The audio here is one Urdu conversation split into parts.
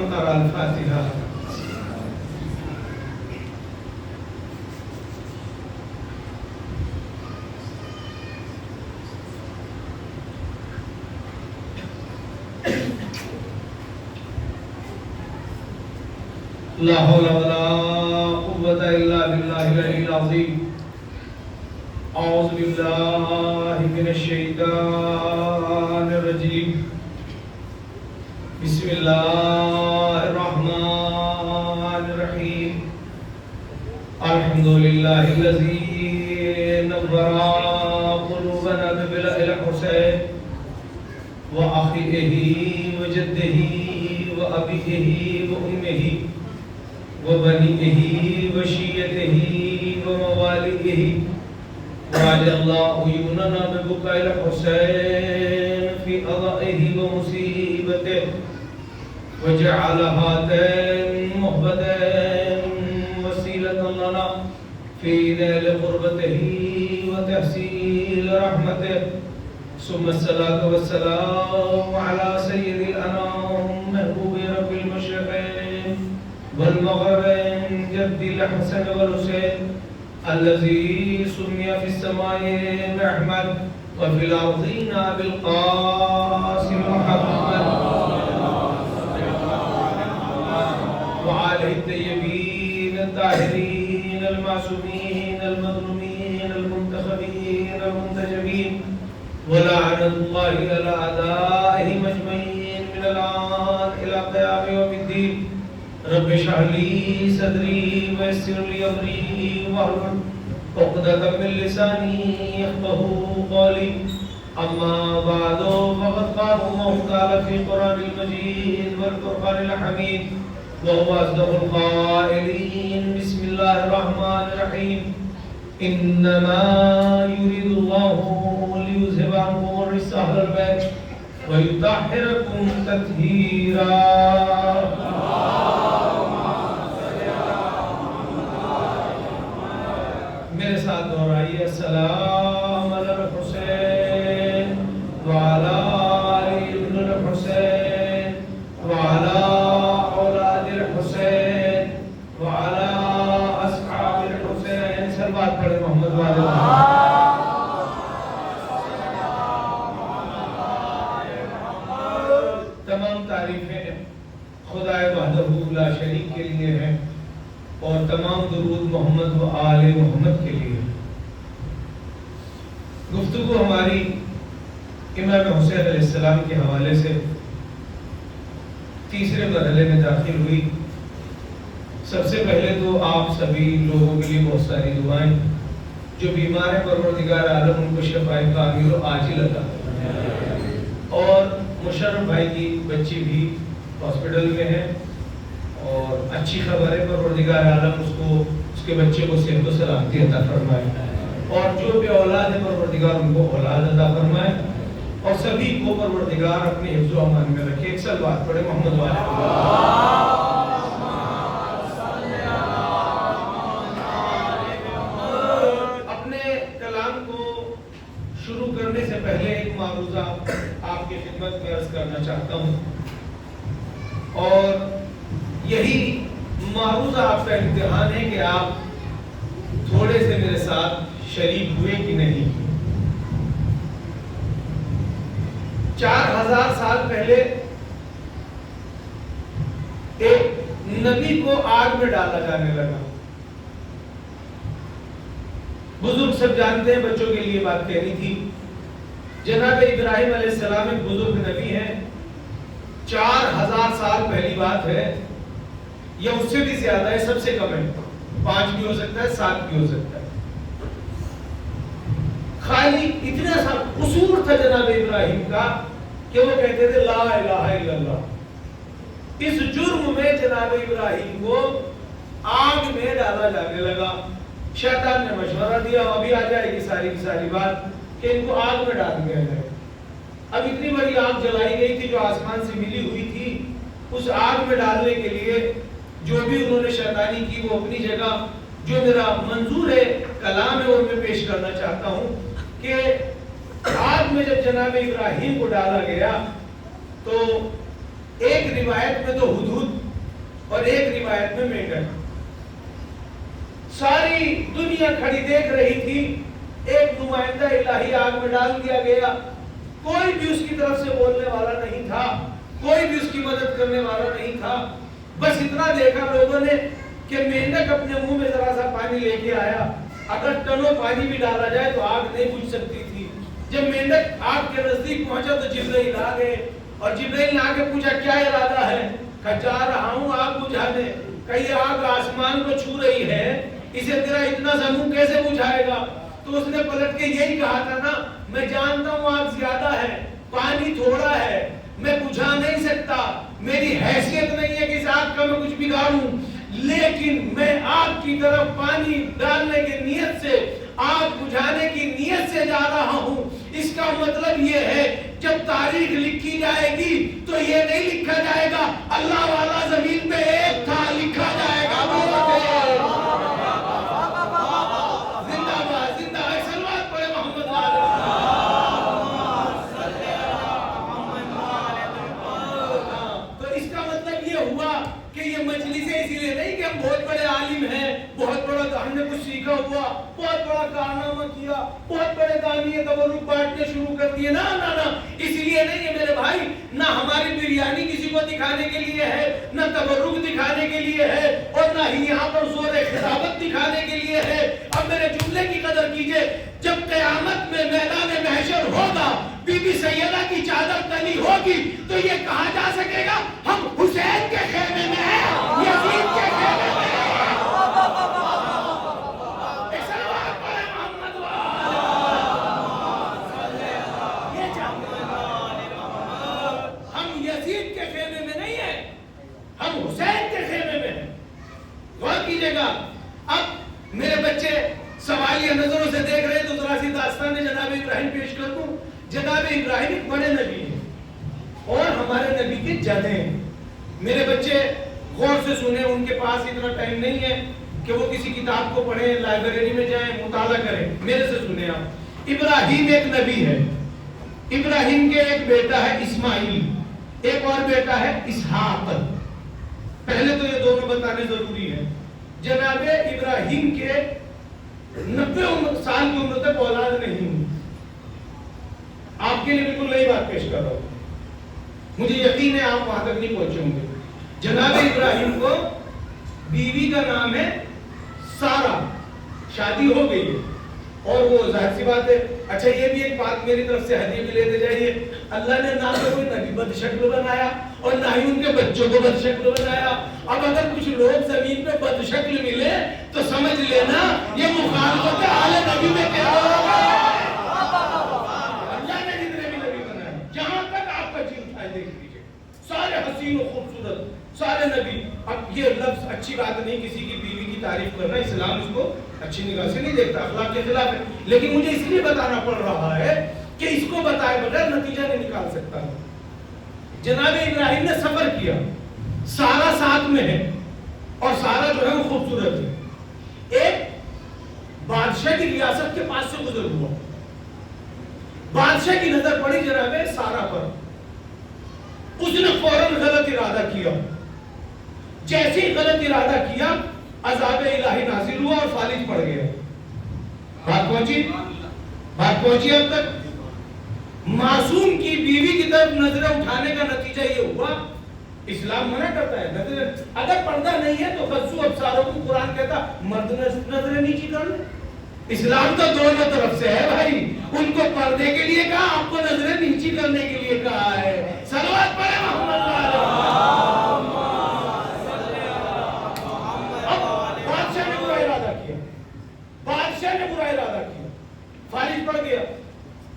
فلنقرأ الفاتحة. لا حول ولا قوة إلا بالله العلي العظيم. أعوذ بالله من الشيطان الرجيم. بسم الله الرحمن الرحيم. الحمد لله الذي نور قلوبنا ببلاء الحسين وأخيه وجده وأبيه وأمه وبنيه وشيته ومواليه، وعلى الله عيوننا ببكاء الحسين في قضائه ومصيبته، وجعل هاتين محبتين وسيلة لنا في نيل قربته وتحصيل رحمته. ثم الصلاة والسلام على سيد الأنام محبوب رب المشرقين والمغربين جد الحسن والحسين الذي سمي في السماء بأحمد وفي الأرضين بالقاسم محمد وعلى الطيبين الطاهرين المعصومين المظلومين المنتخبين المنتجبين، ولعنة الله على أعدائهم أجمعين من الآن إلى قيام يوم الدين. رب اشرح لي صدري ويسر لي أمري واحلل عقدة من لساني يفقهوا قولي. أما بعد فقد قال الله تعالى في القرآن المجيد والفرقان الحميد وهو أصدق القائلين. بسم الله الرحمن الرحيم. إنما يريد الله ليذهب عنكم الرجس أهل البيت ويطهركم تطهيرا. میرے ساتھ دہرائیے. السلام علی الحسین وعلی آل ابن الحسین وعلی اولاد الحسین وعلی اصحاب الحسین. سلوات پڑھے محمد والے. تمام تعریفیں خدا وحدہ لا شریک کے لیے ہیں اور تمام درود محمد و آل محمد کے لیے. گفتگو ہماری امام حسین علیہ السلام کے حوالے سے تیسرے مرحلے میں داخل ہوئی. سب سے پہلے تو آپ سبھی لوگوں کے لیے بہت ساری دعائیں. جو بیمار ہیں پروردگار عالم ان کو شفائے کامل و عاجل عطا فرمائے. اور مشرف بھائی کی بچی بھی ہاسپٹل میں ہے اور اچھی خبر ہے. پروردگار عالم اس کے بچے کو صحت و سلامتی عطا فرمائے اور جو بے اولاد ہے پروردگار ان کو اولاد عطا فرمائے اور سبھی کو پروردگار اپنے حفظ و امان میں رکھے. ایک صلوات پڑھے محمد والے. اپنے کلام کو شروع کرنے سے پہلے ایک معروضہ آپ کی خدمت میں عرض کرنا چاہتا ہوں اور یہی معروضہ آپ کا امتحان ہے کہ آپ تھوڑے سے میرے ساتھ شریک ہوئے کہ نہیں. 4000 سال پہلے ایک نبی کو آگ میں ڈالا جانے لگا. بزرگ سب جانتے ہیں, بچوں کے لیے بات کہنی تھی. جناب ابراہیم علیہ السلام ایک بزرگ نبی ہیں. 4000 سال پہلی بات ہے یا اس سے بھی زیادہ ہے, سب سے کم ہے. 5 بھی ہو سکتا ہے, 7 بھی ہو سکتا ہے. خالی اتنا سا قصور تھا جناب ابراہیم کا کہ وہ کہتے تھے لا الہ الا اللہ. اس جرم میں جناب ابراہیم کو آگ میں ڈالا جانے لگا. شیطان نے مشورہ دیا, ابھی آ جائے گی ساری کی ساری بات, کہ ان کو آگ میں ڈال دیا جائے. اب اتنی بڑی آگ جلائی گئی تھی جو آسمان سے ملی ہوئی تھی. اس آگ میں ڈالنے کے لیے جو بھی انہوں نے شیطانی کی وہ اپنی جگہ, جو میرا منظور ہے کلام ہے وہ میں پیش کرنا چاہتا ہوں کہ آگ میں جب جناب ابراہیم کو ڈالا گیا تو ایک روایت میں تو ہدہد اور ایک روایت میں مینڈک۔ ساری دنیا کھڑی دیکھ رہی تھی، ایک نمائندہ الہی آگ میں ڈال دیا گیا، کوئی بھی اس کی طرف سے بولنے والا نہیں تھا، کوئی بھی اس کی مدد کرنے والا نہیں تھا۔ بس اتنا دیکھا لوگوں نے کہ مینڈک اپنے منہ میں ذرا سا پانی لے کے آیا، اگر ٹنوں پانی بھی ڈالا جائے تو آگ نہیں بجھ سکتی تھی۔ جب مینڈک آگ کے نزدیک پہنچا تو جبرائیل آ گئے، اور جبرائیل نے آ کے پوچھا کیا ارادہ ہے؟ کہا جا رہا ہوں آگ بجھانے۔ کہ یہ آگ آسمان کو چھو رہی ہے، اسے تیرا اتنا سا منہ کیسے بجھائے گا؟ تو اس نے پلٹ کے یہی کہا تھا نا، میں جانتا ہوں آگ زیادہ ہے، پانی تھوڑا ہے، میں بجھا نہیں سکتا، میری حیثیت نہیں ہے کہ اس آگ کا میں کچھ بگاڑوں، لیکن میں آگ کی طرف پانی ڈالنے کی نیت سے، آگ بجھانے کی نیت سے جا رہا ہوں۔ اس کا مطلب یہ ہے جب تاریخ لکھی جائے گی تو یہ نہیں لکھا جائے گا اللہ والا زمین پہ ایک تھا، لکھا جائے گا بہت ہے۔ زندہ باد، زندہ ہے، سلوات پڑھے محمد علیہ۔ تو اس کا مطلب یہ ہوا کہ یہ مجلسیں اسی لیے نہیں کہ ہم بہت بڑے عالم ہیں، بہت بڑا ہم نے کچھ سیکھا ہوا، بہت بڑا کارنامہ کیا، بہت بڑے دانی تبرک بانٹنے شروع کر دیے، نہ نہ نہ، اس لیے نہیں ہے میرے بھائی۔ نہ ہماری بریانی کسی کو دکھانے کے لیے ہے، نہ تبرک دکھانے کے لیے ہے، اور نہ ہی یہاں پر زور خطابت دکھانے کے لیے ہے۔ اب میرے جملے کی قدر کیجئے، جب قیامت میں میدان محشر ہوگا، بی بی سیدہ کی چادر تنی ہوگی، تو یہ کہا جا سکے گا ہم حسین کے خیمے میں ہیں، یزید کے خیمے میں ہیں۔ ہم یزید کے خیمے میں نہیں ہیں، ہم حسین کے خیمے میں ہیں۔ غور کیجئے گا۔ اب میرے بچے سوالیہ نظروں سے دیکھ رہے تو ذرا سی داستان جناب ابراہیم پیش کر دوں۔ جناب ابراہیم ایک بڑے نبی ہیں اور ہمارے نبی کے جد ہیں۔ میرے بچے غور سے سنیں، ان کے پاس اتنا ٹائم نہیں ہے کہ وہ کسی کتاب کو پڑھیں، لائبریری میں جائیں، مطالعہ کریں، میرے سے سنیں آپ۔ ابراہیم ایک نبی ہے، ابراہیم کے ایک بیٹا ہے اسماعیل، ایک اور بیٹا ہے اسحاق۔ پہلے تو یہ دونوں بتانے ضروری ہے۔ جناب ابراہیم کے 90 سال کی عمر تک اولاد نہیں ہوئی۔ آپ کے لیے بالکل نئی بات پیش کر رہا ہوں، مجھے یقین ہے آپ وہاں تک نہیں پہنچے ہوں گے۔ جناب ابراہیم کو بیوی کا نام ہے سارہ، شادی ہو گئی ہے، اور وہ ظاہر سی بات ہے۔ اچھا یہ بھی ایک بات میری طرف سے ہدیہ بھی لیتے جائیے، اللہ نے نہ تو کوئی نبی بد شکل بنایا اور نہ ہی ان کے بچوں کو بد شکل بنایا۔ اب اگر کچھ لوگ زمین پہ بد شکل ملے تو سمجھ لینا یہ مخالفت آل نبی میں کیا ہوگا۔ اللہ نے جتنے بھی نبی بنائے، جہاں تک آپ کا جی اٹھائے دیکھ لیجئے، سارے حسین و خوبصورت، سارے نبی۔ اب یہ لفظ اچھی بات نہیں کسی کی بیوی کی تعریف کرنا، اسلام اس کو اچھی نگاہ سے نہیں دیکھتا، اخلاق کے خلاف ہے، لیکن مجھے اس لیے بتانا پڑ رہا ہے کہ اس کو بتائے بغیر نتیجہ نہیں نکال سکتا۔ جناب ابراہیم نے سفر کیا، سارہ ساتھ میں ہے، اور سارہ جو ہے وہ خوبصورت ہے۔ ایک بادشاہ کی ریاست کے پاس سے گزر ہوا، بادشاہ کی نظر پڑی جناب سارہ پر، اس نے فوراً غلط ارادہ کیا۔ جیسے ہی غلط ارادہ کیا، عذاب الہی نازل ہوا اور فالج پڑ گیا۔ بات پہنچی اب تک؟ معصوم کی بیوی کی طرف نظریں اٹھانے کا نتیجہ یہ ہوا، اسلام منع کرتا ہے نظر، اگر پردہ نہیں ہے تو غضوا ابصارکم، قرآن کہتا مرد نظریں نیچی کر لیں۔ اسلام تو دونوں طرف سے ہے بھائی، ان کو پردے کے لیے کہا، آپ کو نظریں نیچی کرنے کے لیے کہا ہے۔ صلوات پڑھے محمد بادشاہ نے برا ارادہ کیا، فالج پڑ گیا۔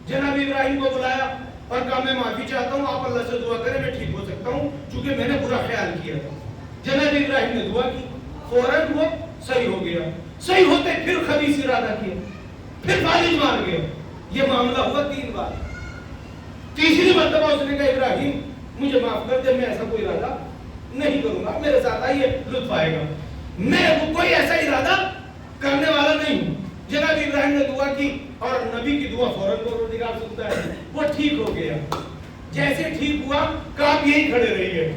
جناب ابراہیم کو بلایا اور کہا میں معافی چاہتا ہوں، آپ اللہ سے دعا کریں میں ٹھیک ہو سکتا ہوں چونکہ میں نے برا خیال کیا تھا۔ جناب ابراہیم نے دعا کی، فوراً وہ صحیح ہو گیا۔ صحیح ہوتے پھر خبیث ارادہ کیا، پھر فالج مار گیا۔ یہ معاملہ ہوا 3 بار۔ تیسری مرتبہ اس نے کہا ابراہیم مجھے معاف کر دے، میں ایسا کوئی ارادہ نہیں کروں گا، میرے ساتھ آئیے لطف آئے گا، میں وہ کوئی ایسا ارادہ کرنے والا نہیں ہوں۔ جناب ابراہیم نے دعا کی اور نبی کی دعا فوراً پروردگار سنتا ہے، وہ ٹھیک ہو گیا۔ جیسے ٹھیک ہوا کہ آپ یہی کھڑے رہیے،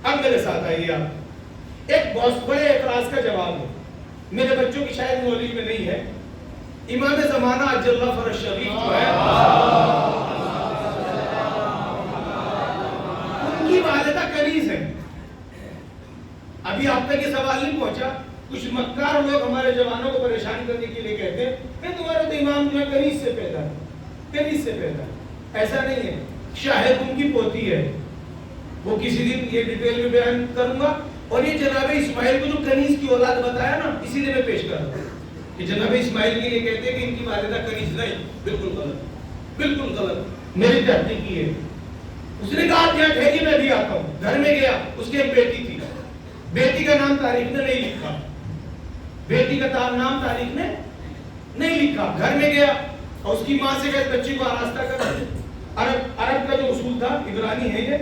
اب میرے ساتھ آئیے آپ۔ ایک بہت بڑے اعتراض کا جواب ہے، میرے بچوں کی شاید نالج میں نہیں ہے. امام زمانہ اجل اللہ فرج شریف جو ہے ان کی والدہ کنیز ہے. ابھی آپ تک یہ سوال نہیں پہنچا. کچھ مکار لوگ ہمارے جوانوں کو پریشان کرنے کے لیے کہتے ہیں کہ تمہارا تو امام جو ہے کنیز سے پیدا ہے، کنیز سے پیدا ہے. ایسا نہیں ہے، شاہد ان کی پوتی ہے. وہ کسی دن یہ ڈیٹیل میں بیان کروں گا. اور یہ جناب اسماعیل کو جو کنیز کی اولاد بتایا نا، اسی لیے میں پیش کر رہا ہوں کہ جناب اسماعیل کے لیے کہتے ہیں کہ ان کی والدہ کنیز نہیں. بالکل غلط، بالکل غلط. میری تحقیق کی ہے. اس نے کہا آپ یہاں ٹھہریے میں بھی آتا ہوں. گھر میں گیا، اس کی ایک بیٹی تھی. بیٹی کا نام تاریخ نے نہیں لکھا، بیٹی کا نام تاریخ نے نہیں لکھا. گھر میں گیا اور اس کی ماں سے کہا بچی کو آراستہ کر. عرب کا جو اصول تھا، عبرانی ہے یہ،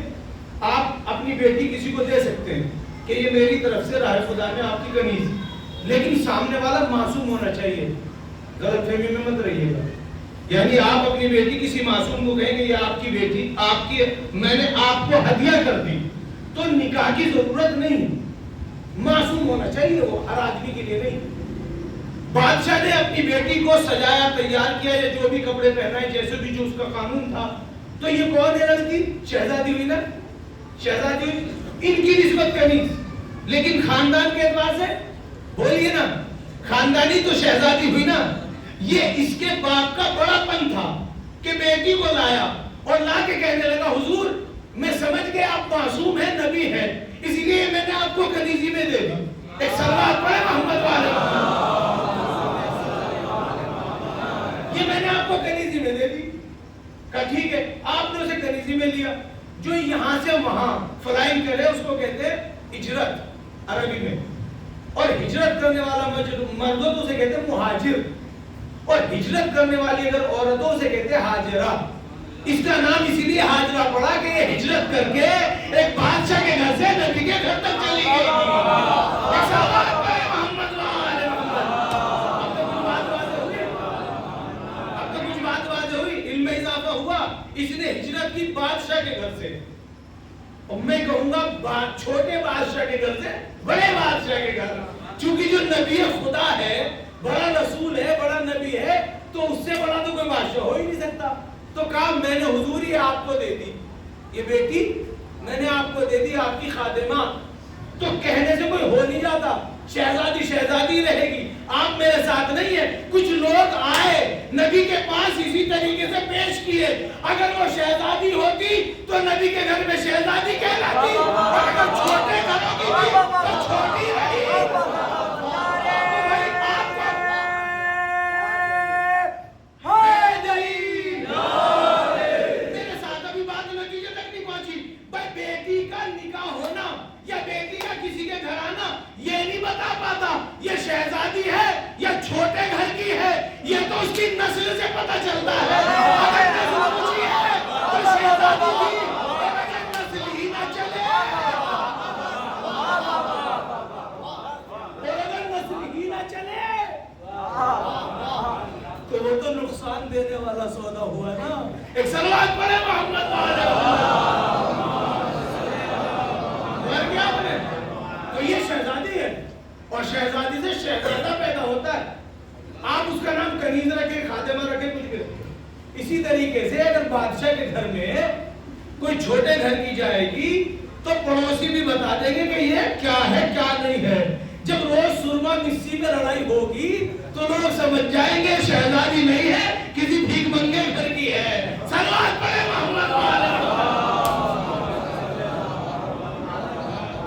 آپ اپنی بیٹی کسی کو دے سکتے ہیں کہ یہ میری طرف سے راہ خدا میں آپ کی کنیز، لیکن سامنے والا معصوم ہونا چاہیے. غلط فہمی میں مت رہیے گا. یعنی آپ اپنی بیٹی کسی معصوم کو کہیں کہ یہ آپ کی بیٹی، آپ کی، میں نے آپ کو ہدیہ کر دی، تو نکاح کی ضرورت نہیں. معصوم ہونا چاہیے، وہ ہر آدمی کے لیے نہیں. بادشاہ نے اپنی بیٹی کو سجایا، تیار کیا، یا جو بھی کپڑے پہنائے، جیسے بھی جو اس کا قانون تھا. تو یہ کون ہے لڑکی؟ شہزادی ہوئی نا، شہزادی ہوئی. ان کی نسبت کنیز، لیکن خاندان کے اعتبار سے بولیے نا، خاندانی تو شہزادی ہوئی نا. یہ اس کے باپ کا بڑا پن تھا کہ بیٹی کو لایا اور لا کے کہنے لگا حضور میں سمجھ گیا آپ معصوم ہیں، نبی ہیں، اس لیے میں نے آپ کو کنیزی میں دے دی. ایک صلوات پڑھے محمد والے. یہ میں نے آپ کو کنیزی میں دے دی. کہا ٹھیک ہے. آپ نے اسے کنیزی میں لیا. جو یہاں سے وہاں فلائنگ کرے اس کو کہتے ہیں ہجرت عربی میں. اور ہجرت کرنے والا مردوں تو اسے کہتے ہیں مہاجر، اور ہجرت کرنے والی اگر عورتوں سے کہتے ہیں حاجرہ. اس کا نام اسی لیے حاجرہ پڑا کہ یہ ہجرت کر کے ایک بادشاہ کے گھر سے نبی کے گھر تک چلی گئی. محمد وآل محمد. اب تو کچھ بات واضح ہوئی، اب تو کچھ بات واضح ہوئی، علم میں اضافہ ہوا. اس نے ہجرت کی بادشاہ کے گھر سے، اور میں کہوں گا چھوٹے بادشاہ کے گھر سے بڑے بادشاہ کے گھر. چونکہ جو نبی خدا ہے، بڑا رسول ہے، بڑا نبی ہے، تو اس سے بڑا تو کوئی بادشاہ ہو ہی نہیں سکتا. تو کہا میں نے حضور یہ آپ کو دے دی، یہ بیٹی میں نے آپ کو دے دی، آپ کی خادمہ. تو کہنے سے کوئی ہو نہیں جاتا، شہزادی شہزادی رہے گی. آپ میرے ساتھ نہیں ہیں. کچھ لوگ آئے نبی کے پاس اسی طریقے سے پیش کیے. اگر وہ شہزادی ہوتی تو نبی کے گھر میں شہزادی کہلاتی، اور اگر چھوٹے گھروں کی تھی تو چھوٹی رہی. یہ شہزادی ہے یا چھوٹے گھر کی ہے، یہ تو اس کی نسل سے پتہ چلتا ہے. اگر نسل اونچی ہے تو شہزادی تھی، اور اگر نسل ہی نہ چلے، اور اگر نسل ہی نہ چلے تو وہ تو نقصان دینے والا سودا ہوا نا. ایک صلوات پڑھے محمد والے. اور کیا بنے؟ تو یہ شہزادی ہے، اور شہزادی سے شہزادہ پیدا ہوتا ہے. آپ اس کا نام کنیز رکھیں، خادمہ رکھیں، کچھ بھی. اسی طریقے سے اگر بادشاہ کے گھر میں کوئی چھوٹے گھر کی جائے گی تو پڑوسی بھی بتا دیں گے کہ یہ کیا ہے کیا نہیں ہے. جب روز سرما مسی میں لڑائی ہوگی تو لوگ سمجھ جائیں گے شہزادی نہیں ہے، کسی بھیک منگے گھر کی ہے. صلوات پڑھے محمد والے.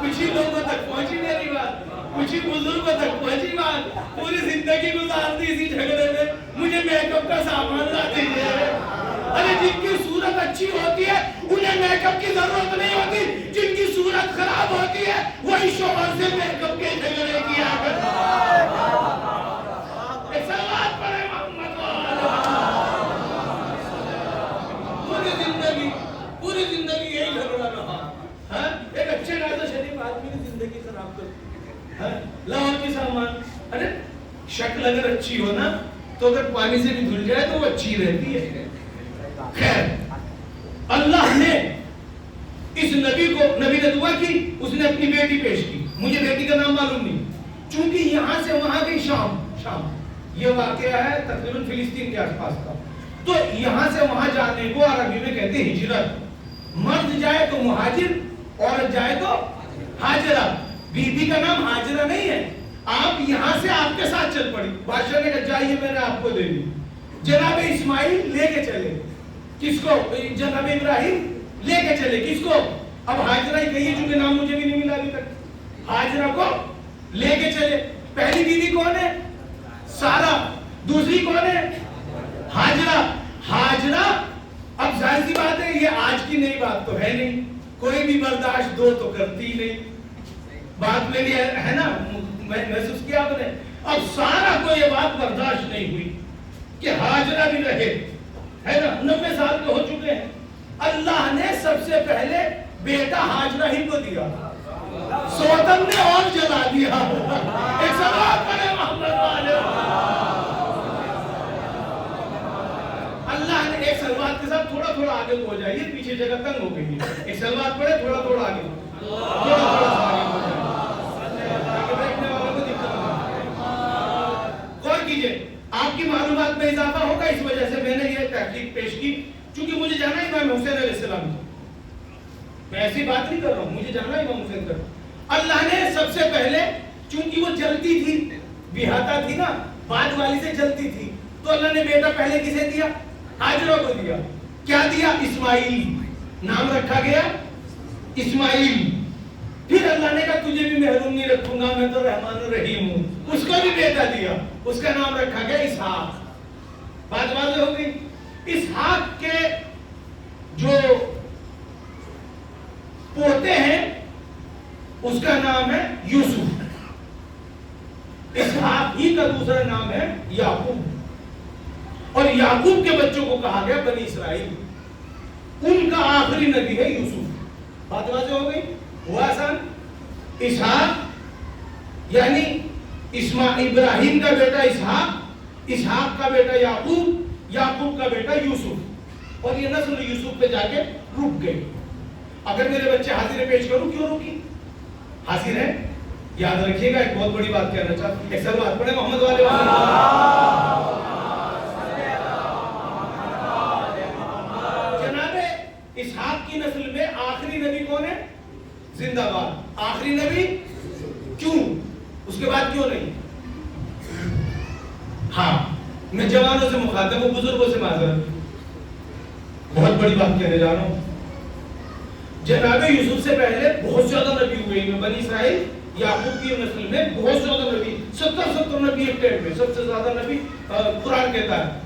کچھ ہی لوگوں تک پہنچی میری بات، کچھ ہی بزرگوں تک پہنچی بات. پوری زندگی گزار دی اسی جھگڑے میں، مجھے میک اپ کا سامان لا دیجیے. ارے جن کی صورت اچھی ہوتی ہے انہیں میک اپ کی ضرورت نہیں ہوتی، جن کی صورت خراب ہوتی ہے وہی شوہر سے میک اپ کے جھگڑے کیا کرتا ہے. صلوات پڑھے محمد والے. پوری زندگی یہی جھگڑا رہا. ایک اچھے ناظر شریف آدمی نے زندگی خراب کر دی. لاہور کی سامان، ارے شکل اگر اچھی ہو نا تو اگر پانی سے بھی دھل جائے تو وہ اچھی رہتی ہے. خیر، اللہ نے اس نبی کو، نبی نے دعا کی، اس نے اپنی بیٹی پیش کی. مجھے بیٹی کا نام معلوم نہیں، چونکہ یہاں سے وہاں گئی شام، یہ واقعہ ہے تقریباً فلسطین کے آس پاس کا، تو یہاں سے وہاں جانے کو عربی میں کہتے ہیں ہجرت، مرد جائے تو مہاجر، عورت جائے تو ہاجرہ، بیوی کا نام ہاجرہ نہیں ہے، آپ یہاں سے آپ کے ساتھ چل پڑی، بادشاہ نے کہا جائیے میں نے آپ کو دے دی، جناب اسماعیل لے کے چلے، کس کو؟ جناب ابراہیم لے کے چلے، کس کو؟ اب ہاجرہ ہی کہیے چونکہ نام مجھے بھی نہیں ملا ابھی تک، ہاجرہ کو لے کے چلے، پہلی بیوی کون ہے؟ سارہ، دوسری کون ہے؟ ہاجرہ، ہاجرہ، اب ظاہر سی بات ہے یہ آج کی نئی بات تو ہے نہیں، کوئی بھی برداشت دو تو کرتی نہیں، بات میں بھی ہے نا، محسوس کیا آپ نے، اب سارہ کو یہ بات برداشت نہیں ہوئی کہ ہاجرہ بھی رہے، ہے نا، 90 سال کے ہو چکے ہیں، اللہ نے سب سے پہلے بیٹا ہاجرہ ہی کو دیا، سوتن نے اور جلا دیا، ایک سوال پڑے محمد والے، اللہ نے ایک سلوات کے ساتھ تھوڑا تھوڑا آگے ہو جائیے، پیچھے جگہ تنگ ہو گئی ہے، ایک سلوات پڑے تھوڑا تھوڑا آگے، تھوڑا تھوڑا آگے ہو جائیے، تاکہ بیٹھنے والوں کو دقت نہ غور کیجئے، آپ کی معلومات میں اضافہ ہوگا، اس وجہ سے میں نے یہ تحقیق پیش کی، چونکہ مجھے جانا ہے امام حسین علیہ السلام، میں ایسی بات نہیں کر رہا ہوں، مجھے جانا ہے امام حسین کا، اللہ نے سب سے پہلے، چونکہ وہ جلتی تھی، بیہاتا تھی نا، بعد والی سے جلتی تھی، تو اللہ نے بیٹا پہلے کسے دیا؟ ہاجرہ کو دیا، کیا دیا؟ اسماعیل، نام رکھا گیا اسماعیل، پھر اللہ نے کہا تجھے بھی محروم نہیں رکھوں گا، میں تو رحمان الرحیم ہوں، اس کو بھی بیٹا دیا، اس کا نام رکھا گیا اسحاق، بات واضح ہو گئی، اسحاق کے جو پوتے ہیں اس کا نام ہے یوسف، اسحاق ہی کا دوسرا نام ہے یعقوب، اور یعقوب کے بچوں کو کہا گیا بنی اسرائیل، ان کا آخری نبی ہے یوسف، بات واضح ہو گئی، ہوا آسان، اسحاق یعنی ابراہیم کا بیٹا اسحاق، اسحاق کا بیٹا یعقوب، یعقوب کا بیٹا یوسف، اور یہ نسل یوسف پہ جا کے رک گئی، اگر میرے بچے حاضر پیش کروں کیوں روکی؟ حاضر ہے، یاد رکھیے گا، ایک بہت بڑی بات کہنا چاہتا ہوں، ایک سلوات پڑھیں محمد والے جناب اسحاق کی نسل میں آخری نبی کون ہے؟ زندہ باد، آخری نبی، کیوں؟ اس کے بعد کیوں نہیں؟ ہاں میں جوانوں سے مخاطب ہوں، بزرگوں سے معذرت، بہت بڑی بات کہنے جا رہا ہوں، جناب یوسف سے پہلے بہت زیادہ نبی ہوئے ہیں بنی اسرائیل، یعقوب کی نسل میں بہت زیادہ نبی، 70 نبی ایک ٹائم میں، سب سے زیادہ نبی قرآن کہتا ہے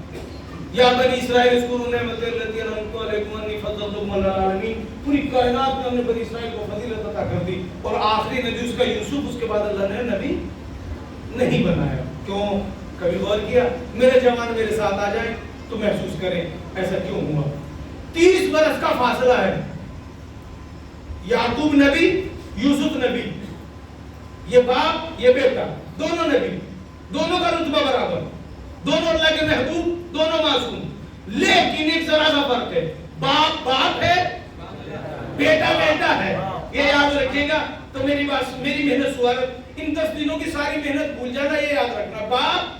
یا بنی اسرائیل اذکروا نعمت التي انعمت علیکم انی فضلتکم علی العالمین، پوری کائنات میں ہم نے بنی اسرائیل کو فضیلت عطا کر دی، اور آخری نبی اس کا یوسف، اس کے بعد اللہ نے نبی نہیں بنایا، کیوں؟ کبھی غور کیا؟ میرے جوان میرے ساتھ آ جائیں تو محسوس کریں ایسا کیوں ہوا، 30 برس کا فاصلہ ہے، یعقوب نبی، یوسف نبی، یہ باپ یہ بیٹا، دونوں نبی، دونوں کا رتبہ برابر، دونوں اللہ کے محبوب، دونوں معصوم، لیکن ایک ذرا سا فرق ہے، باپ باپ ہے، بیٹا بیٹا ہے، یہ یاد رکھیے گا، تو میری محنت سوال، ان 10 دنوں کی ساری محنت بھول جانا، یہ یاد رکھنا، باپ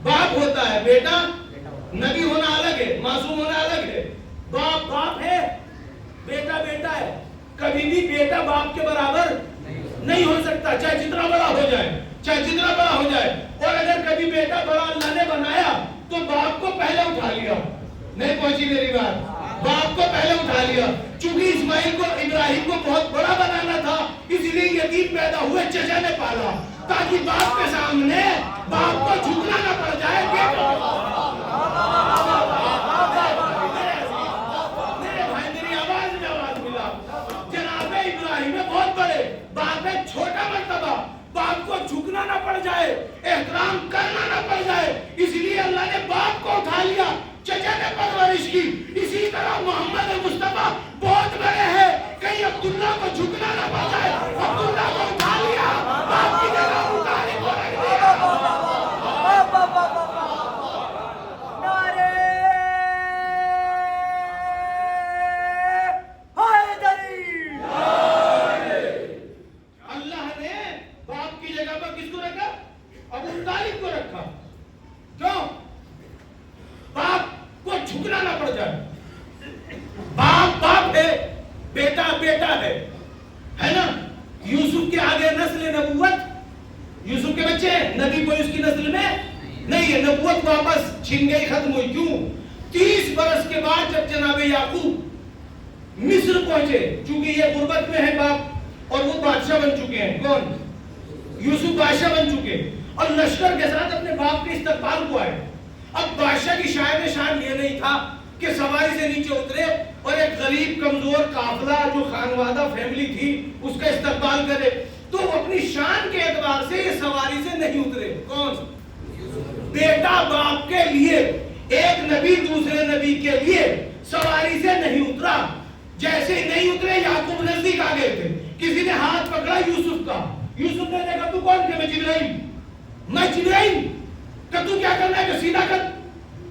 باپ ہوتا ہے، بیٹا نبی ہونا الگ ہے، معصوم ہونا الگ ہے، باپ باپ ہے، بیٹا بیٹا ہے، کبھی بھی بیٹا باپ کے برابر نہیں ہو سکتا، چاہے جتنا بڑا ہو جائے، چاہے جتنا بڑا ہو جائے، اور اگر کبھی بیٹا بڑا اللہ نے بنایا تو باپ کو پہلے اٹھا لیا، نہیں پہنچی میری بات، باپ کو پہلے اٹھا لیا، چونکہ اسماعیل کو ابراہیم کو بہت بڑا بنانا تھا، اس لیے یتیم پیدا ہوئے، چچا نے پالا، تاکہ باپ کے سامنے باپ کو جھکنا نہ پڑ جائے، چھوٹا مرتبہ باپ کو جھکنا نہ پڑ جائے، احترام کرنا نہ پڑ جائے، اس لیے اللہ نے باپ کو اٹھا لیا، چچا نے پرورش کی، اسی طرح محمد مصطفیٰ بہت بڑے ہیں، کہیں عبداللہ کو جھکنا نہ پڑ جائے، عبداللہ کو اٹھا لیا، باپ کی جگہ اٹھا لی، نبی کوئی اس کی نسل میں نہیں ہے. نبوت واپس چھن گئی, ختم ہوئی. کیوں؟ 30 برس کے بعد جب جناب یعقوب مصر پہنچے, چونکہ یہ غربت میں ہے باپ اور وہ بادشاہ بن چکے ہیں. کون؟ یوسف بادشاہ بن چکے, اور لشکر کے ساتھ اپنے باپ کے استقبال کو آئے. اب بادشاہ کی شاید شان یہ نہیں تھا کہ سواری سے نیچے اترے اور ایک غریب کمزور قافلہ جو خانوادہ فیملی تھی اس کا استقبال کرے. تو وہ اپنی شان کے اعتبار سے یہ سواری سے نہیں اترے. کون؟ بیٹا باپ کے لیے, ایک نبی دوسرے نبی کے لیے سواری سے نہیں اترا. جیسے نہیں اترے یعقوب نزدیک آ گئے تھے, کسی نے ہاتھ پکڑا یوسف کا. یوسف نے دیکھا تو کون تھے؟ میں جبرائیل. کہ تو کیا کرنا ہے کہ سیدھا کر.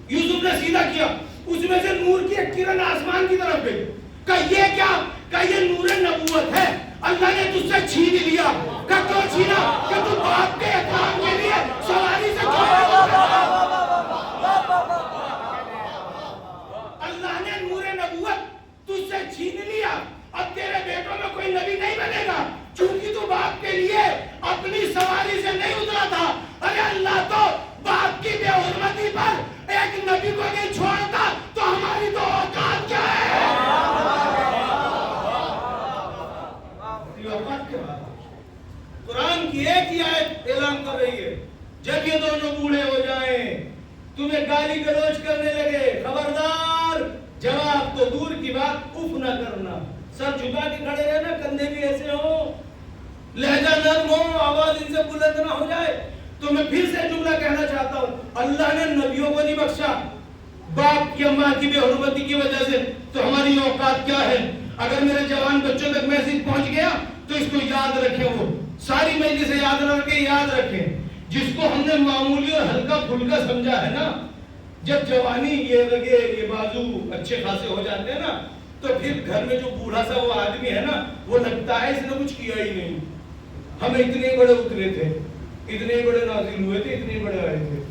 یوسف نے سیدھا کیا, اس میں سے نور کی ایک کرن آسمان کی طرف گئی. کہ یہ کیا؟ کہ یہ نور نبوت ہے, اللہ نے تجھ سے چھین لیا. کہ کیوں چھینا؟ کہ تو باپ کے احترام کے لیے سواری سے اللہ نے نور نبوت تجھ سے چھین لیا. اب تیرے بیٹوں میں کوئی نبی نہیں بنے گا, چونکہ تو باپ کے لیے اپنی سواری سے نہیں اترا تھا. ارے اللہ تو باپ کی بے حرمتی پر ایک نبی کو نہیں چھوڑتا, تو ہماری تو اوقات کیا ہے؟ قرآن کی ایک ہی آیت اعلان کر رہی ہے, جب یہ دونوں بوڑھے ہو جائیں تمہیں گالی گلوچ کرنے لگے, خبردار, جواب تو دور کی بات اف نہ کرنا. سر جھکا کے کھڑے رہنا, کندھے بھی ایسے ہو, لہجہ نرم ہو, آواز ان سے بلند نہ ہو جائے. تو میں پھر سے جملہ کہنا چاہتا ہوں, اللہ نے نبیوں کو نہیں بخشا باپ کی اماں کی بے حرمتی کی وجہ سے, تو ہماری اوقات کیا ہے؟ اگر میرے جوان بچوں تک میسج پہنچ گیا تو اس کو یاد رکھیں, وہ ساری مجلس یاد نہ رکھیں, یاد رکھیں. جس کو ہم نے معمولی اور ہلکا پھلکا سمجھا ہے نا, جب جوانی یہ رگے یہ بازو اچھے خاصے ہو جاتے ہیں نا, تو پھر گھر میں جو بوڑھا سا وہ آدمی ہے نا, وہ لگتا ہے اس نے کچھ کیا ہی نہیں. ہم اتنے بڑے اترے تھے, اتنے بڑے نازل ہوئے تھے, اتنے بڑے آئے تھے.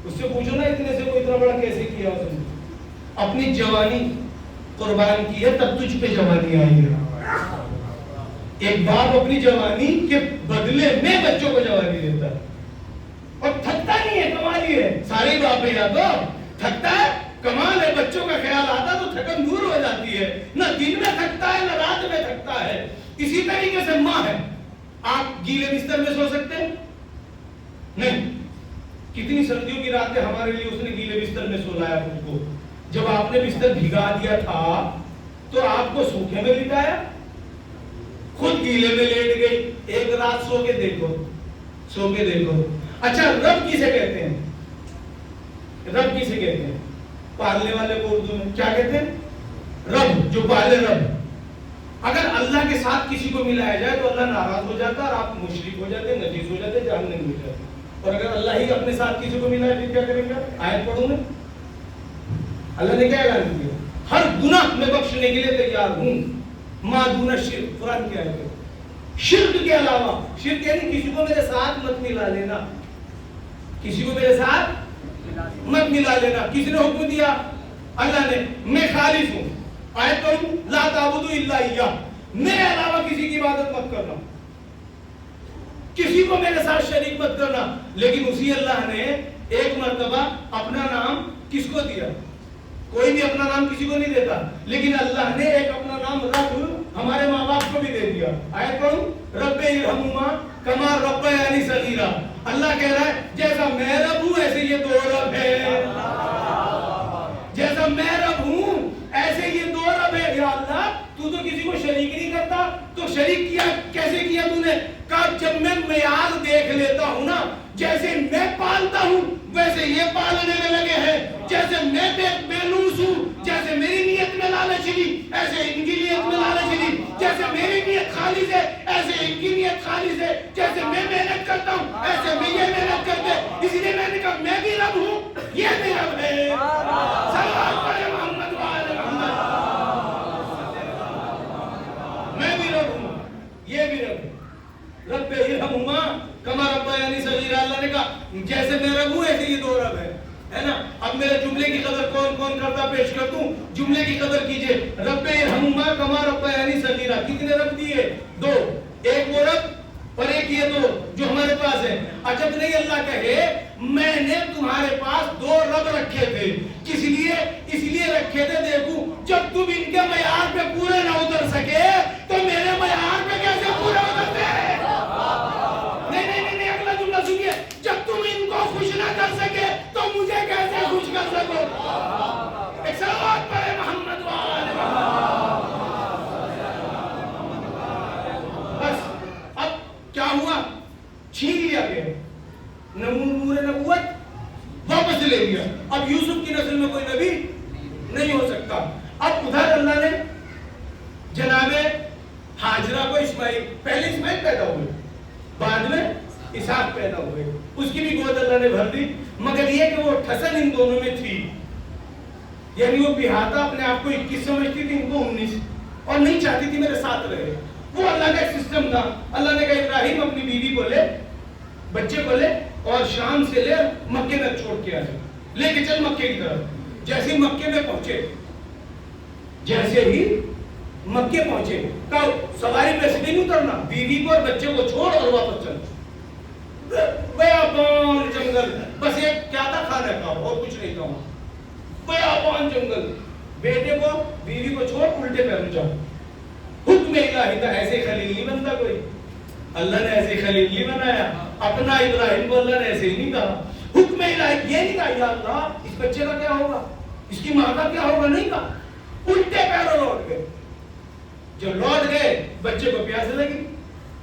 اس سے پوچھو نا اتنے سے وہ اتنا بڑا کیسے کیا اس نے. اپنی جوانی قربان کی ہے تب تجھ پہ جوانی آئی ہے. ایک باپ اپنی جوانی کے بدلے میں بچوں کو جوانی دیتا ہے اور تھکتا نہیں ہے. کمال ہی ہے, سارے باپ یا تو تھکتا ہے, کمال ہے. بچوں کا خیال آتا تو تھکن دور ہو جاتی ہے. نہ دن میں تھکتا ہے نہ رات میں تھکتا ہے. اسی طریقے سے ماں ہے. آپ گیلے بستر میں سو سکتے ہیں؟ نہیں. کتنی سردیوں کی راتیں ہمارے لیے اس نے گیلے بستر میں سولایا خود کو. جب آپ نے بستر بھگا دیا تھا تو آپ کو سوکھے میں لٹایا, خود گیلے میں لیٹ گئی. ایک رات سو کے دیکھو, سو کے دیکھو. اچھا, رب کسے کہتے ہیں؟ رب کسے کہتے ہیں؟ پالنے والے کو اردو میں کیا کہتے ہیں؟ رب, جو پالے رب. اگر اللہ کے ساتھ کسی کو ملایا جائے تو اللہ ناراض ہو جاتا اور آپ مشرک ہو جاتے, نجیس ہو جاتے, جہنم میں جاتے. اور اگر اللہ ہی اپنے ساتھ کسی کو ملایا پھر کیا کریں گے؟ آیت پڑھوں میں اللہ نے کیا اعلان کیا؟ ہر گناہ میں بخشنے کے لیے تیار ہوں, ما دون الشرک. قرآن کی آیت ہے. شرک کے علاوہ, شرک یعنی کسی کو میرے ساتھ مت ملا لینا, کسی کو میرے ساتھ مت ملا لینا. کس نے حکم دیا؟ اللہ نے. میں خالص ہوں. آیت پڑھوں, لا تعبدوا الا اياه, میرے علاوہ کسی کی عبادت مت کرنا, کسی کو میرے ساتھ شریک مت کرنا. لیکن اسی اللہ نے ایک مرتبہ اپنا نام کس کو دیا؟ کوئی بھی اپنا نام کسی کو نہیں دیتا, لیکن اللہ نے ایک اپنا نام رب ہمارے ماں باپ کو بھی دے دیا. آیت پڑھوں, رب ارحمہما کما ربیانی صغیرا. اللہ کہہ رہا ہے جیسا میں رب ہوں ایسے یہ دو رب ہے, جیسا میں رب ہوں ایسے یہ دو رب ہے. یا اللہ تو کسی کو شریک نہیں کرتا, تو شریک کیا کیسے کیا تو نے؟ کہا جب میں معیار دیکھ لیتا ہوں نا, جیسے میں پالتا ہوں ویسے یہ پالنے میں لگے ہیں, جیسے میں بیلوس ہوں, جیسے میری نیت میں لالچ لی ایسے ان کی نیت میں لالچ لی, جیسے میری نیت خالص ہے ایسے ان کی نیت خالص ہے, جیسے میں محنت کرتا ہوں ایسے میں یہ محنت کرتے. اسی لیے میں نے کہا میں بھی رب ہوں, یہ بھی رب ہے. صلوات پڑھے محمد وآل محمد. میں بھی رب ہوں, یہ بھی رب ہے. رب ارحمہما کما ربیانی صغیرا. اللہ نے کہا جیسے میں رب ہوں ایسے یہ دو رب ہے نا. اب میرے جملے کی قدر کون کون کرتا پیش کر دوں. جملے کی قدر کیجئے. رب ارحمہما کما ربیانی صغیرا. کتنے رب دیے؟ دو. ایک وہ رب اور ایک یہ دو جو ہمارے پاس ہے. عجب نہیں اللہ کہے میں نے تمہارے پاس دو رب رکھے تھے. کس لیے؟ اس لیے رکھے تھے دیکھوں جب تم ان کے معیار پہ پورے نہ اتر سکے تو میرے معیار پہ کیسے پورے اترتے ہیں. نہیں اگلا جملہ سنیے. جب تم ان کو خوش نہ کر سکے تو مجھے کیسے خوش کر سکو. ایک صلوات پڑھے محمد وآل محمد. بس اب کیا ہوا؟ چھین لیا گیا نور نبوت واپس لے لیا. اب یوسف کی نسل میں کوئی نبی نہیں ہو سکتا. اب ادھر اللہ نے جناب ہاجرہ کو اسماعیل، پہلے اسماعیل پیدا ہوئے بعد میں اسحاق پیدا ہوئے، اس کی بھی گود اللہ نے بھر دی. مگر یہ کہ وہ ٹھسن ان دونوں میں تھی، یعنی وہ بہاتا اپنے آپ کو 21 سمجھتی تھی، ان کو 19، اور نہیں چاہتی تھی میرے ساتھ رہے. وہ اللہ کا ایک سسٹم تھا. اللہ نے کہا ابراہیم اپنی بیوی کو لے، بچے کو لے اور شام سے لے مکے میں چھوڑ کے آ جا، لے کے چل مکے کی طرف. جیسے ہی مکے میں پہنچے، جیسے ہی مکے پہنچے کہا سواری پہ سے نہیں اترنا، بیوی کو اور بچے کو چھوڑ اور واپس چل. بیابان جنگل، بس ایک کیا تھا کھانا کھاؤ اور کچھ نہیں کھاؤ. بیابان جنگل، بیٹے کو بیوی کو چھوڑ الٹے پیر جاؤ. حکم الہی تھا. ایسے خلیل نہیں بنتا کوئی. اللہ نے ایسے خلیل نہیں بنایا. اپنا ابراہیم کو اللہ نے ایسے ہی نہیں کہا. حکم الہی یہ نہیں کہا یا اللہ اس بچے کا کیا ہوگا، اس کی ماں کا کیا ہوگا، نہیں کہا. الٹے پیروں لوٹ گئے. جب لوٹ گئے بچے کو پیاس لگی.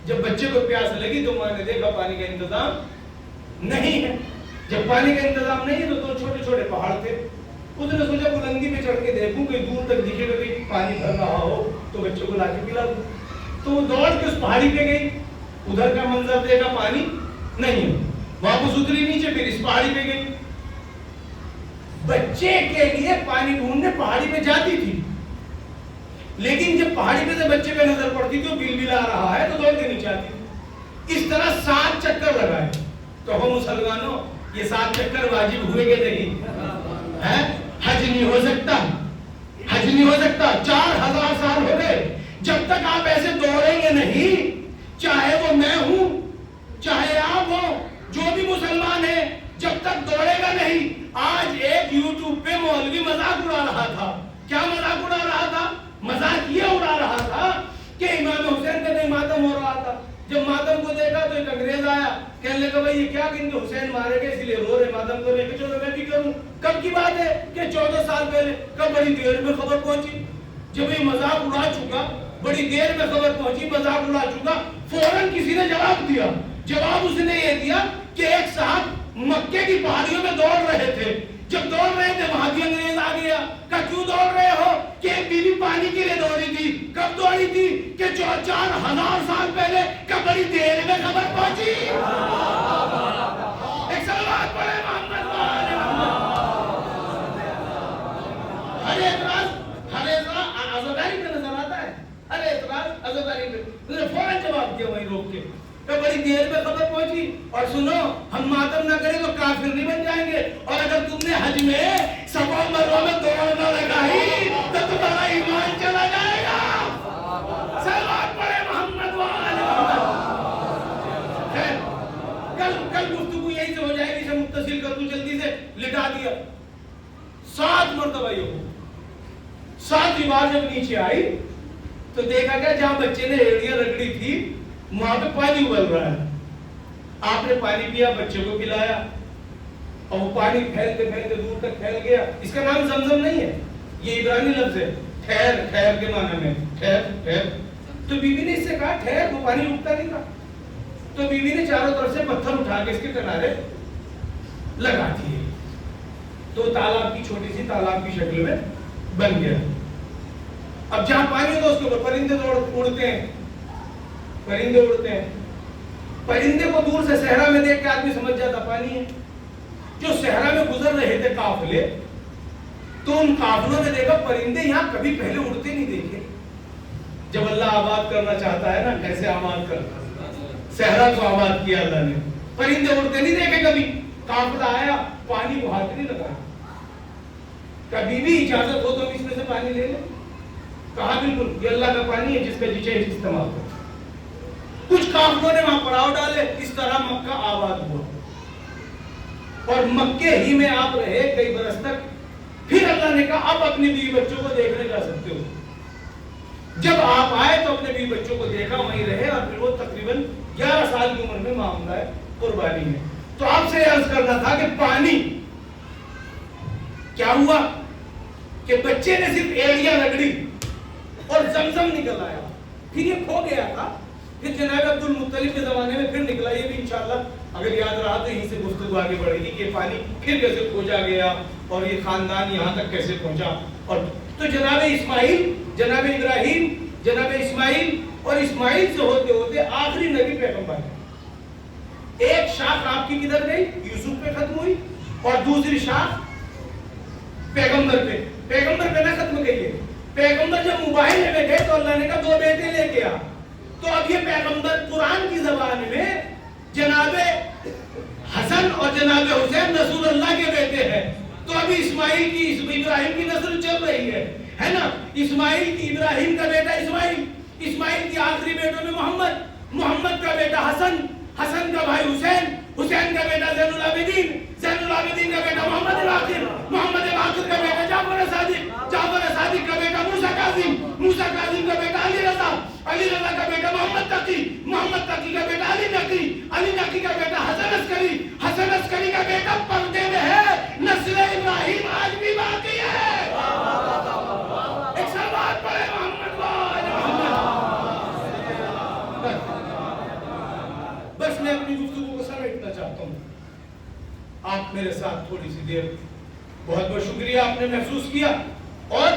جب بچے کو پیاس لگی تو ماں نے دیکھا پانی کا انتظام نہیں ہے. جب پانی کا انتظام نہیں ہے تو دو چھوٹے چھوٹے پہاڑ تھے. اس نے سوچا بلندی پہ چڑھ کے دیکھوں کہیں دور تک دکھے گا کہ پانی بھر رہا ہو تو بچے کو لا کے پلا دوں. تو وہ دوڑ کے اس پہاڑی پہ گئی. ادھر کا منظر دیکھا پانی نہیں ہے، واپس اتری نیچے، پھر اس پہاڑی پہ گئی. بچے کے لیے پانی ڈھونڈنے پہاڑی پہ جاتی تھی، لیکن جب پہاڑی پہ سے بچے پہ نظر پڑتی تھی وہ بل بلا رہا ہے تو دوڑ کے نہیں چاہتی. اس طرح 7 چکر لگائے. تو ہم مسلمانوں یہ 7 چکر واجب ہوئے کہ نہیں؟ حج نہیں ہو سکتا، حج نہیں ہو سکتا. 4000 سال ہو گئے جب تک آپ ایسے دوڑیں گے نہیں، چاہے وہ میں ہوں چاہے آپ ہو، جو بھی مسلمان ہے، جب تک دوڑے گا نہیں. آج ایک یوٹیوب پہ مولوی مذاق اڑا رہا تھا. کیا مذاق اڑا رہا تھا؟ مذاق یہ اڑا رہا تھا کہ امام حسین کا نہیں ماتم ہو رہا تھا. جب ماتم کو دیکھا تو ایک انگریز آیا، کہنے لگا بھائی یہ کیا کہ حسین مارے گئے اس لیے رو رہے ماتم کر رہے کہ چلو میں بھی کروں. کب کی بات ہے کہ 14 سال پہلے. کب؟ بڑی دیر میں خبر پہنچی. جب یہ مذاق اڑا چکا، بڑی دیر میں خبر پہنچی، مذاق اڑا چکا، فوراً کسی نے جواب دیا. جواب اس نے یہ دیا کہ ایک صاحب مکے کی پہاڑیوں میں دوڑ رہے تھے. جب دوڑ رہے تھے وہاں بھی انگریز آ گیا. کہا کیوں دوڑ رہے ہو؟ کہ ایک بیوی پانی کے لیے دوڑی تھی. کب دوڑی تھی؟ کہ 4000 سال پہلے. کب؟ بڑی دیر میں خبر پہنچی. ایک صلوات پڑھے محمد وآل محمد. ہر اعتراض عزاداری پہ نظر آتا ہے. ہر اعتراض عزاداری پہ فوراً جواب دیا وہیں روک کے. بڑی دیر میں خبر پہنچی. اور سنو ہم ماتم نہ کریں تو کافر نہیں بن جائیں گے. اور اگر تم نے حج میں صفا مروہ میں دوڑ نہ لگائی تو تمہارا ایمان چلا جائے گا. صلوات پڑھے محمد وآل محمد. کل گفتگو یہی سے ہو جائے گی. اسے متصل کر دوں جلدی سے، لٹا دیا. 7 مرتبہ یہ ہو. 7 بار جب نیچے آئی تو دیکھا گیا جہاں بچے نے ایڑیاں رگڑی تھی وہاں پہ پانی ابل رہا ہے. آپ نے پانی پیا، بچے کو پلایا، اور وہ پانی پھیلتے پھیلتے دور تک پھیل گیا. اس کا نام زمزم نہیں ہے، یہ عبرانی لفظ ہے. ٹھہر، ٹھہر کے معنی میں ٹھہر ٹھہر. تو بیوی نے اس سے کہا ٹھہر، وہ پانی رکتا نہیں تھا. تو بیوی نے چاروں طرف سے پتھر اٹھا کے اس کے کنارے لگا دیے. تو تالاب کی چھوٹی سی تالاب کی شکل میں بن گیا. اب جہاں پانی ہوتا اس کے اوپر پرندے اڑتے ہیں. پرندے اڑتے ہیں. پرندے کو دور سے صحرا میں دیکھ کے آدمی سمجھ جاتا پانی ہے. جو صحرا میں گزر رہے تھے قافلے، تو ان قافلوں نے دیکھا پرندے یہاں کبھی پہلے اڑتے نہیں دیکھے. جب اللہ آباد کرنا چاہتا ہے نا، کیسے آباد کرتا ہے، صحرا کو آباد کیا اللہ نے. پرندے اڑتے نہیں دیکھے کبھی. قافلہ آیا، پانی کو ہاتھ نہیں لگایا. کبھی بھی اجازت ہو تو ہم اس میں سے پانی لے لیں. کہا بالکل یہ اللہ کا پانی ہے جس کا جی چاہے استعمال کرو. کچھ قافلوں نے وہاں سے اس طرح مکہ آباد ہوا اور مکے ہی میں آپ رہے کئی برس تک. پھر اللہ نے کہا اب اپنی بیوی بچوں کو دیکھنے جا سکتے ہو. جب آپ آئے تو اپنے بیوی بچوں کو دیکھا, وہیں رہے, اور پھر وہ تقریباً 11 سال کی عمر میں معاملہ ہے قربانی میں. تو آپ سے عرض کرنا تھا کہ پانی کیا ہوا کہ بچے نے صرف ایڑیاں رگڑی اور زمزم نکل آیا, پھر یہ کھو گیا تھا. پھر جناب عبد المطلب کے زمانے میں پھر نکلا. یہ بھی انشاءاللہ اگر یاد رہا تو یہیں سے گفتگو آگے بڑھے گی کہ پانی پھر کیسے کھوجا گیا اور یہ خاندان یہاں تک کیسے پہنچا. اور تو جناب اسماعیل, جناب ابراہیم, جناب اسماعیل, اور اسماعیل سے ہوتے ہوتے آخری نبی پیغمبر ہے. ایک شاخ آپ کی کدھر گئی؟ یوسف پہ ختم ہوئی, اور دوسری شاخ پیغمبر پہ. پیغمبر پہ نہ ختم گئی ہے. پیغمبر جب مباہلے میں گئے تو اللہ نے کہا 2 بیٹے لے کے آ. تو اب یہ پیغمبر قرآن کی زبان میں جناب حسن اور جناب حسین رسول اللہ کے بیٹے ہیں. تو ابھی اسماعیل کی ابراہیم کی نسل چل رہی ہے نا. اسماعیل کی ابراہیم کا بیٹا اسماعیل, اسماعیل کی آخری بیٹوں میں محمد, محمد کا بیٹا حسن, حسن کا بھائی حسین, حسین کا بیٹا زین العابدین, زین العابدین کا بیٹا محمد باقر, محمد باقر کا بیٹا جعفر صادق, جعفر صادق کا بیٹا موسیٰ کاظم, موسیٰ کاظم کا بیٹا علی رضا, علی رضا کا بیٹا محمد تقی, محمد تقی کا بیٹا علی نقی, علی نقی کا بیٹا حسن عسکری, حسن عسکری کا بیٹا پردے میں ہے. نسل ابراہیم آج بھی باقی ہے. ایک سلوات پڑھے محمد بس میں اپنی گفتگو کو سمیٹنا چاہتا ہوں. آپ میرے ساتھ تھوڑی سی دیر, بہت بہت شکریہ آپ نے محسوس کیا. اور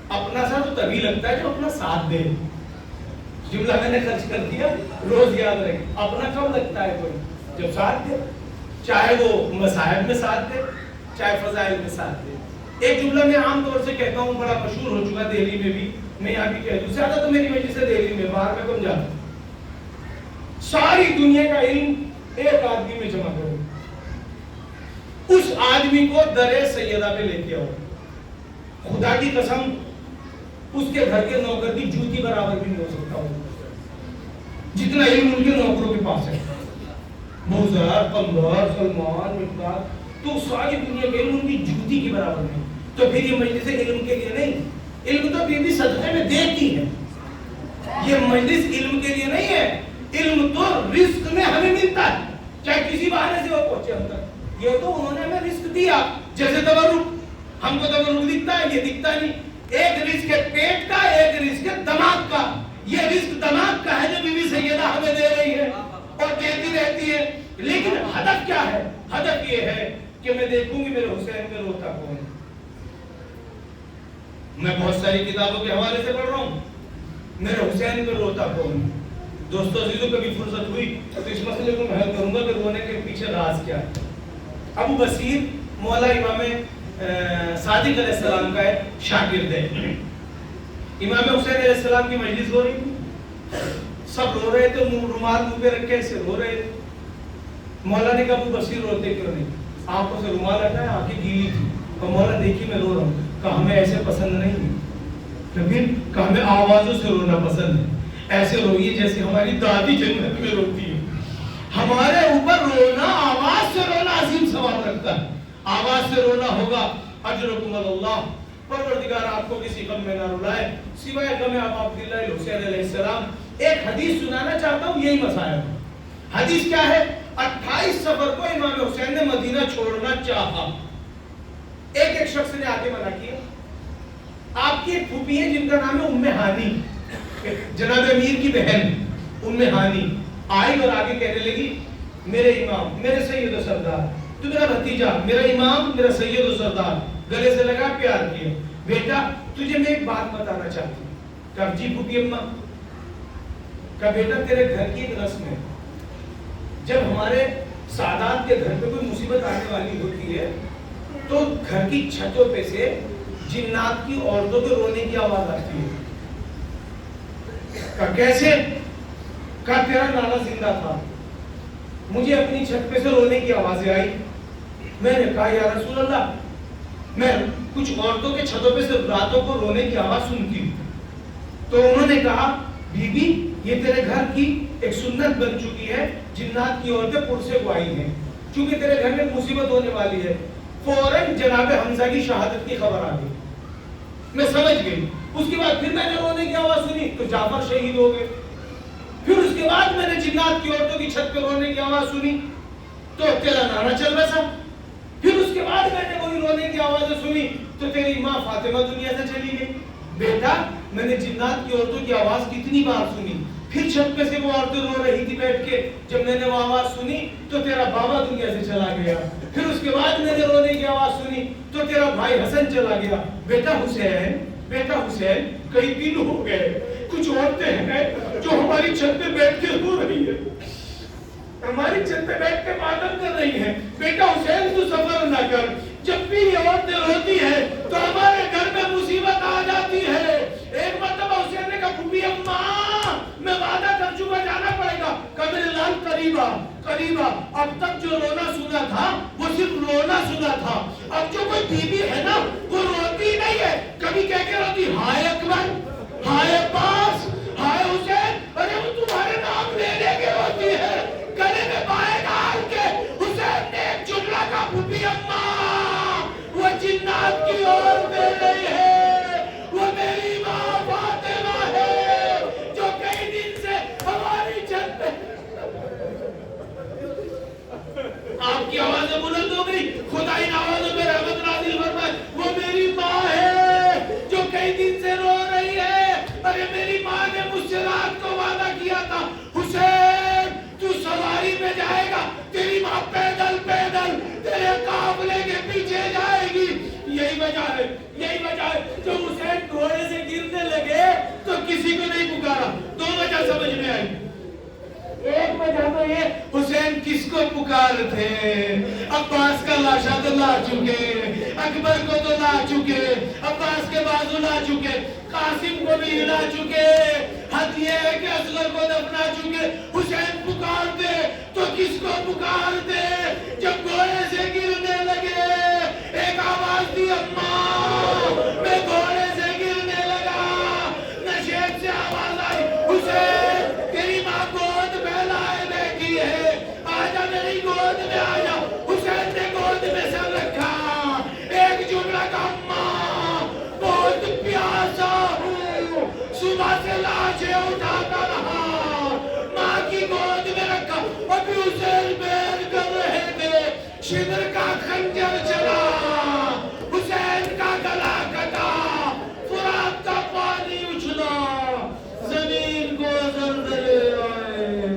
اپنا سا تو تبھی لگتا ہے جو اپنا ساتھ دے. جملہ میں نے خرچ کر دیا, روز یاد رکھیں. اپنا کب لگتا ہے کوئی؟ جب ساتھ دے, چاہے وہ مصائب میں ساتھ دے, چاہے فضائل میں ساتھ دے. ایک جملہ میں عام طور سے کہتا ہوں, بڑا مشہور ہو چکا دہلی میں بھی, میں یہاں بھی کہہ دوں, زیادہ تو میری وجہ سے دہلی میں, باہر میں کم جاتا ہوں. ساری دنیا کا علم ایک آدمی میں جمع کرو, اس آدمی کو درِ سیدہ پہ لے کے آؤ. خدا کی قسم اس کے گھر کے نوکر کی جوتی برابر بھی نہیں ہو سکتا ہو جتنا علم ان کے نوکروں کے پاس ہے. موزر, قمر, سلمان, مقدار, تو ساری دنیا کے علم ان کی جوتی کی برابر نہیں. تو پھر یہ مجلس علم کے لیے نہیں, علم تو پھر بھی صدقے میں دیتی ہے. یہ مجلس علم کے لیے نہیں ہے, علم تو رزق میں ہمیں ملتا ہے, چاہے کسی بہانے سے وہ پہنچے ہم تک. یہ تو انہوں نے ہمیں رزق دیا. جیسے تبرک, ہم کو تبرک دکھتا ہے, یہ دکھتا نہیں. ایک رزق ہے پیٹ کا, ایک رزق ہے دماغ کا. یہ رزق دماغ کا ہے جو بی بی سیدہ ہمیں دے رہی ہے اور دیتی رہتی ہے. لیکن ہدف کیا ہے؟ ہدف یہ ہے کہ میں دیکھوں گی میرے حسین میں روتا کون. میں بہت ساری کتابوں کے حوالے سے پڑھ رہا ہوں, میرے حسین میں روتا کون. دوستو عزیزو, کبھی فرصت ہوئی تو اس مسئلے کو میں حل کروں گا کہ رونے کے پیچھے راز کیا ہے. ابو بصیر مولا امام صادق علیہ السلام کا ایک شاگرد ہے. امام حسین علیہ السلام کی مجلس ہو رہی تھی, سب رو رہے تھے, رومال منہ پہ رکھ کے ایسے رو رہے تھے. مولا نے کہا ابو بصیر روتے کیوں نہیں؟ آنکھوں سے رومال ہٹایا, آنکھیں گیلی تھی. اور مولا دیکھی میں رو رہا ہوں. کہا ہمیں ایسے پسند نہیں, لیکن کہا ہمیں آوازوں سے رونا پسند ہے. ایسے روئیے جیسے ہماری دادی جنت میں روتی ہے. ہمارے اوپر رونا, آواز سے رونا عظیم ثواب رکھتا ہے. آواز سے رونا ہوگا اجرکم اللہ, پروردگار آپ کو کسی غم میں نہ رلائے سوائے غم ابا عبداللہ الحسین علیہ السلام. ایک حدیث سنانا چاہتا ہوں, یہی مسائل. حدیث کیا ہے؟ 28 صفر کو امام حسین نے مدینہ چھوڑنا چاہا. ایک شخص نے آگے منع کیا. آپ کی ایک پھوپھی ہے جن کا نام ہے ام ہانی, جناب امیر کی بہن ام ہانی, آئی اور آگے کہنے لگی میرے امام, میرے سید و سردار, تو میرا بھتیجا, میرا امام, میرا سید و سردار, گلے سے لگا, پیار کیا. بیٹا تجھے میں ایک بات بتانا چاہتی ہوں. کہا جی پھوپھی اماں. کہا بیٹا تیرے گھر کی ایک رسم ہے, جب ہمارے سادات کے گھر پہ کوئی مصیبت آنے والی ہوتی ہے تو گھر کی چھتوں پہ سے جنات کی عورتوں کے رونے کی آواز آتی ہے. کہا کیسے؟ کہا تیرا نانا زندہ تھا, مجھے اپنی چھت پہ سے رونے کی آوازیں آئی. میں نے کہا یا رسول اللہ, میں کچھ عورتوں کے چھتوں پہ سے راتوں کو رونے کی آواز سنتی ہوں. تو انہوں نے کہا بی بی یہ تیرے گھر کی ایک سنت بن چکی ہے، جنات کی عورتیں پرسے کو آئی ہیں، چونکہ تیرے گھر میں مصیبت ہونے والی ہے۔ فوراً جناب حمزہ کی شہادت کی خبر آ گئی، میں سمجھ گئی۔ اس کے بعد پھر میں نے رونے کی آواز سنی تو جعفر شہید ہو گئے۔ پھر اس کے بعد میں نے جنات کی عورتوں کی چھت پہ رونے کی آواز سنی تو تیرا نانا چل بسا۔ پھر اس کے بعد میں نے وہی رونے کی آوازیں سنی تو تیری ماں فاطمہ دنیا سے چلی گئی۔ بیٹا میں نے جنات کی عورتوں کی آواز کتنی بار سنی، پھر چھت پہ سے وہ عورتیں رو رہی تھی بیٹھ کے، جب میں نے وہ آواز سنی تو تیرا بابا دنیا سے چلا گیا۔ پھر اس کے بعد میں نے رونے کی آواز سنی تو تیرا بھائی حسن چلا گیا۔ بیٹا حسین، بیٹا حسین، کئی دن ہو گئے، کچھ عورتیں ہیں جو ہماری چھت پہ بیٹھ کے رو رہی ہیں، ہماری چھت پہ بیٹھ کے ماتم کر رہی ہیں۔ بیٹا حسین تو سفر نہ کر، جب بھی یہ عورتیں روتی ہیں تو ہمارے گھر میں مصیبت آ جاتی ہے۔ ایک مرتبہ حسین نے کہا پھوپھی اماں میں وعدہ کر چکا، جانا پڑے گا۔ کہا میرے لال قریبا قریبا، اب تک جو رونا سنا تھا وہ صرف رونا سنا تھا، اب جو کوئی بیوی ہے نا وہ روتی نہیں ہے، کبھی کہہ کے روتی ہائے اکبر، ہائے عباس، ہائے حسین، ارے وہ تمہارے نام لے لے کے روتی ہے۔ گلے میں بائیں ڈال کے حسین نے ایک جملہ کہا پھوپھی اماں وہ جنات کی عورتیں نہیں ہے، وہ میری ماں فاطمہ ہے جو کئی دن سے ہماری چھت پہ۔ آپ کی آوازیں بلند ہو گئی، خدا ان آوازوں پہ رحمت نازل فرمائے۔ وہ میری ماں ہے جو کئی دن سے رو رہی ہے، ارے میری ماں نے مجھ سے رات کو وعدہ کیا تھا حسین تو سواری پہ جائے گا، تیری ماں پیدل پیدل تیرے قافلے کے پیچھے جائے گی۔ یہی وجہ ہے، یہی وجہ ہے جو حسین گھوڑے سے گرنے لگے تو کسی کو نہیں پکارا۔ دو وجہ سمجھ میں آئی، ایک وجہ تو یہ حسین کس کو پکارتے، عباس کا لاشا تو لا چکے، اکبر کو تو لا چکے، عباس کے بازو لا چکے، قاسم کو بھی ہلا چکے، حد یہ ہے کہ اصغر کو دفنا چکے۔ حسین پکارتے تو کس کو پکارتے؟ جب گھوڑے سے گرنے لگے ایک آواز دی اماں میں گھوڑے سے گرنے لگا، نشیب سے آواز آئی حسین تیری ماں گود پھیلائے بیٹھی ہے، آجا میری گود میں آجا۔ حسین نے گود میں سر رکھا، ایک جملہ کا اماں بہت پیاسا ہوں، صبح سے لاشیں اٹھاتا رہا، ماں کی گود میں رکھا۔ ابھی حسین بیر کر رہے تھے، شدر کا خنجر چلا، حسین کا گلا کٹا، فرات کا پانی اچھلا، زمین کو زلزلے آئے۔